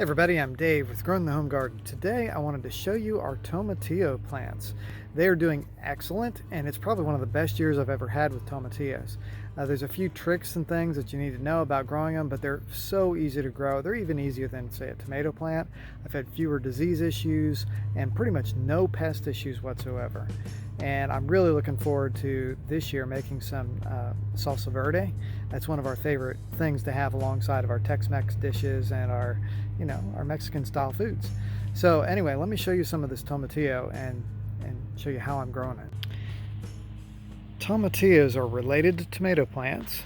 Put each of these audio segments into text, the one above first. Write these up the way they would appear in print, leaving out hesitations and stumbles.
Everybody, I'm Dave with Growing the Home Garden. Today I wanted to show you our tomatillo plants. They are doing excellent, and it's probably one of the best years I've ever had with tomatillos. There's a few tricks and things that you need to know about growing them, but they're so easy to grow. They're even easier than, say, a tomato plant. I've had fewer disease issues and pretty much no pest issues whatsoever. And I'm really looking forward to this year making some salsa verde. That's one of our favorite things to have alongside of our Tex-Mex dishes and our Mexican style foods. So anyway, let me show you some of this tomatillo and show you how I'm growing it. Tomatillos are related to tomato plants,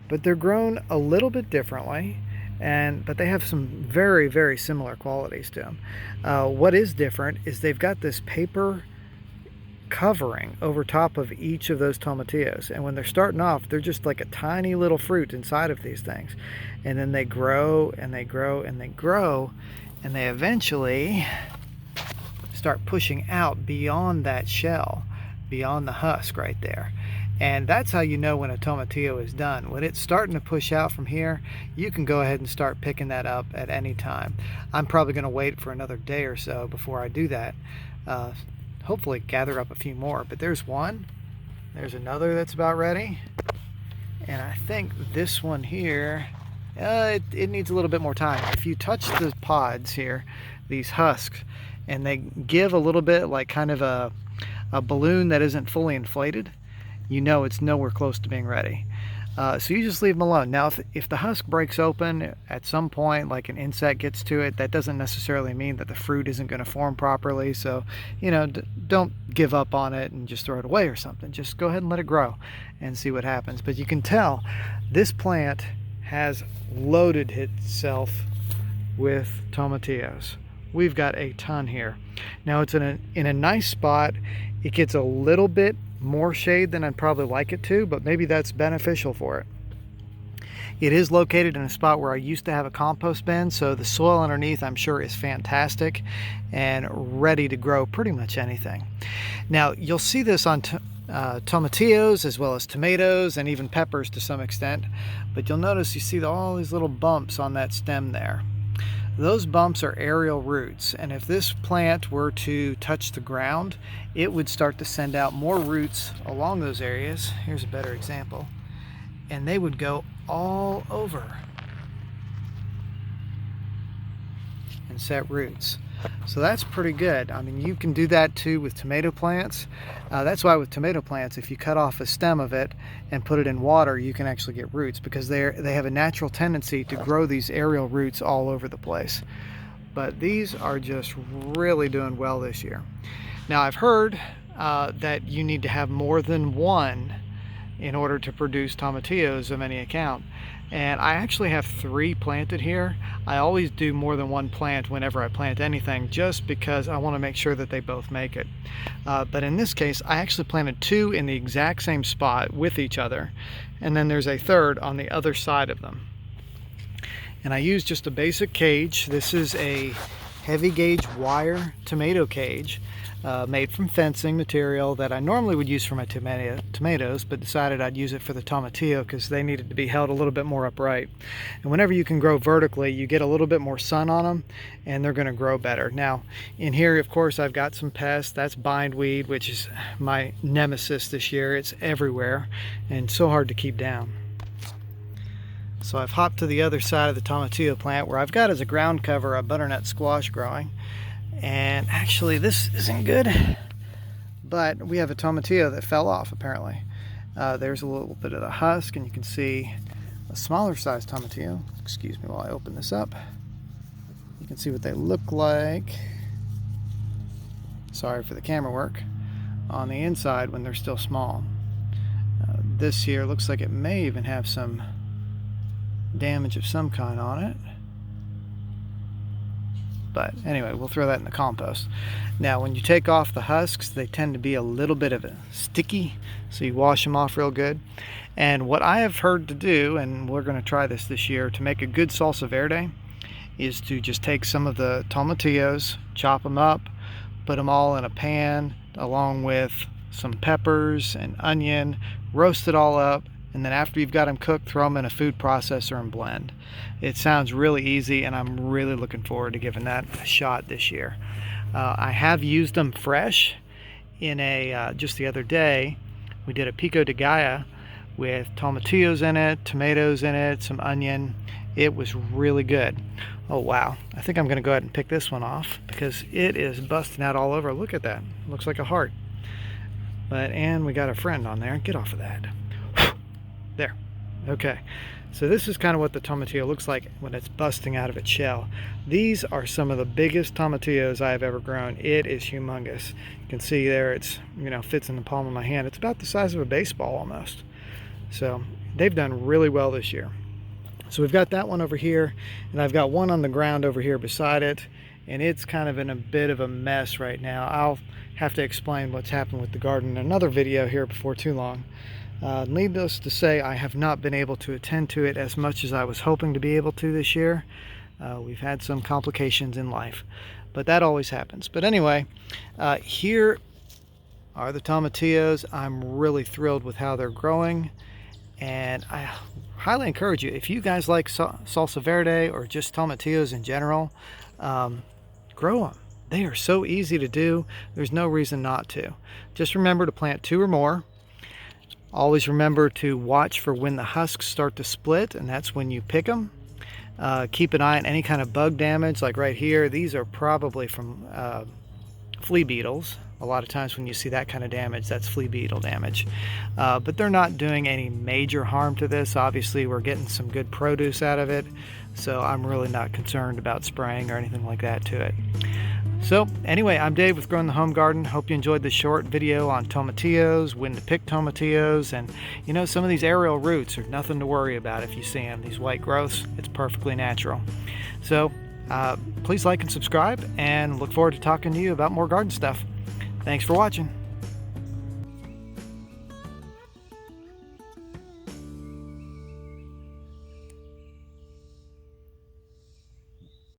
but they're grown a little bit differently, but they have some very, very similar qualities to them. What is different is they've got this paper covering over top of each of those tomatillos, and when they're starting off, they're just like a tiny little fruit inside of these things, and then they grow and they grow and they grow, and they eventually start pushing out beyond that shell, beyond the husk right there. And that's how you know when a tomatillo is done. When it's starting to push out from here, you can go ahead and start picking that up at any time. I'm probably going to wait for another day or so before I do that. Hopefully gather up a few more, but there's one, there's another that's about ready, and I think this one here, it needs a little bit more time. If you touch the pods here, these husks, and they give a little bit like kind of a balloon that isn't fully inflated, you know it's nowhere close to being ready. So you just leave them alone. Now, if the husk breaks open at some point, like an insect gets to it, that doesn't necessarily mean that the fruit isn't going to form properly. So, don't give up on it and just throw it away or something. Just go ahead and let it grow and see what happens. But you can tell this plant has loaded itself with tomatillos. We've got a ton here. Now, it's in a nice spot. It gets a little bit more shade than I'd probably like it to, but maybe that's beneficial for it. It is located in a spot where I used to have a compost bin, so the soil underneath, I'm sure, is fantastic and ready to grow pretty much anything. Now, you'll see this on tomatillos as well as tomatoes and even peppers to some extent, but you'll notice you see all these little bumps on that stem there. Those bumps are aerial roots, and if this plant were to touch the ground, it would start to send out more roots along those areas. Here's a better example. And they would go all over and set roots. So that's pretty good. I mean, you can do that too with tomato plants. That's why with tomato plants, if you cut off a stem of it and put it in water, you can actually get roots, because they have a natural tendency to grow these aerial roots all over the place. But these are just really doing well this year. Now, I've heard that you need to have more than one in order to produce tomatillos of any account. And I actually have 3 planted here. I always do more than one plant whenever I plant anything, just because I want to make sure that they both make it. But in this case, I actually planted 2 in the exact same spot with each other, and then there's a third on the other side of them. And I used just a basic cage. This is a heavy gauge wire tomato cage made from fencing material that I normally would use for my tomatoes, but decided I'd use it for the tomatillo because they needed to be held a little bit more upright. And whenever you can grow vertically, you get a little bit more sun on them and they're going to grow better. Now, in here, of course, I've got some pests. That's bindweed, which is my nemesis this year. It's everywhere and so hard to keep down. So I've hopped to the other side of the tomatillo plant where I've got as a ground cover a butternut squash growing. And actually this isn't good, but we have a tomatillo that fell off apparently. There's a little bit of the husk, and you can see a smaller size tomatillo. Excuse me while I open this up. You can see what they look like. Sorry for the camera work. On the inside when they're still small. This here looks like it may even have some damage of some kind on it. But anyway, we'll throw that in the compost. Now, when you take off the husks, they tend to be a little bit of a sticky, so you wash them off real good. And what I have heard to do, and we're going to try this year, to make a good salsa verde, is to just take some of the tomatillos, chop them up, put them all in a pan, along with some peppers and onion, roast it all up, and then after you've got them cooked, throw them in a food processor and blend. It sounds really easy, and I'm really looking forward to giving that a shot this year. I have used them fresh in a just the other day. We did a pico de galla with tomatillos in it, tomatoes in it, some onion. It was really good. Oh wow, I think I'm gonna go ahead and pick this one off because it is busting out all over. Look at that, looks like a heart. And we got a friend on there. Get off of that. There. Okay, so this is kind of what the tomatillo looks like when it's busting out of its shell. These are some of the biggest tomatillos I have ever grown. It is humongous. You can see there, it's, you know, fits in the palm of my hand. It's about the size of a baseball almost. So they've done really well this year. So we've got that one over here, and I've got one on the ground over here beside it, and it's kind of in a bit of a mess right now. I'll have to explain what's happened with the garden in another video here before too long. Needless to say, I have not been able to attend to it as much as I was hoping to be able to this year. We've had some complications in life, but that always happens. But anyway, here are the tomatillos. I'm really thrilled with how they're growing, and I highly encourage you, if you guys like salsa verde or just tomatillos in general, grow them. They are so easy to do. There's no reason not to. Just remember to plant 2 or more. Always remember to watch for when the husks start to split, and that's when you pick them. Keep an eye on any kind of bug damage, like right here. These are probably from flea beetles. A lot of times when you see that kind of damage, that's flea beetle damage. But they're not doing any major harm to this. Obviously, we're getting some good produce out of it, so I'm really not concerned about spraying or anything like that to it. So anyway, I'm Dave with Growing the Home Garden. Hope you enjoyed this short video on tomatillos, when to pick tomatillos, and you know, some of these aerial roots are nothing to worry about if you see them. These white growths, it's perfectly natural. So please like and subscribe, and look forward to talking to you about more garden stuff. Thanks for watching.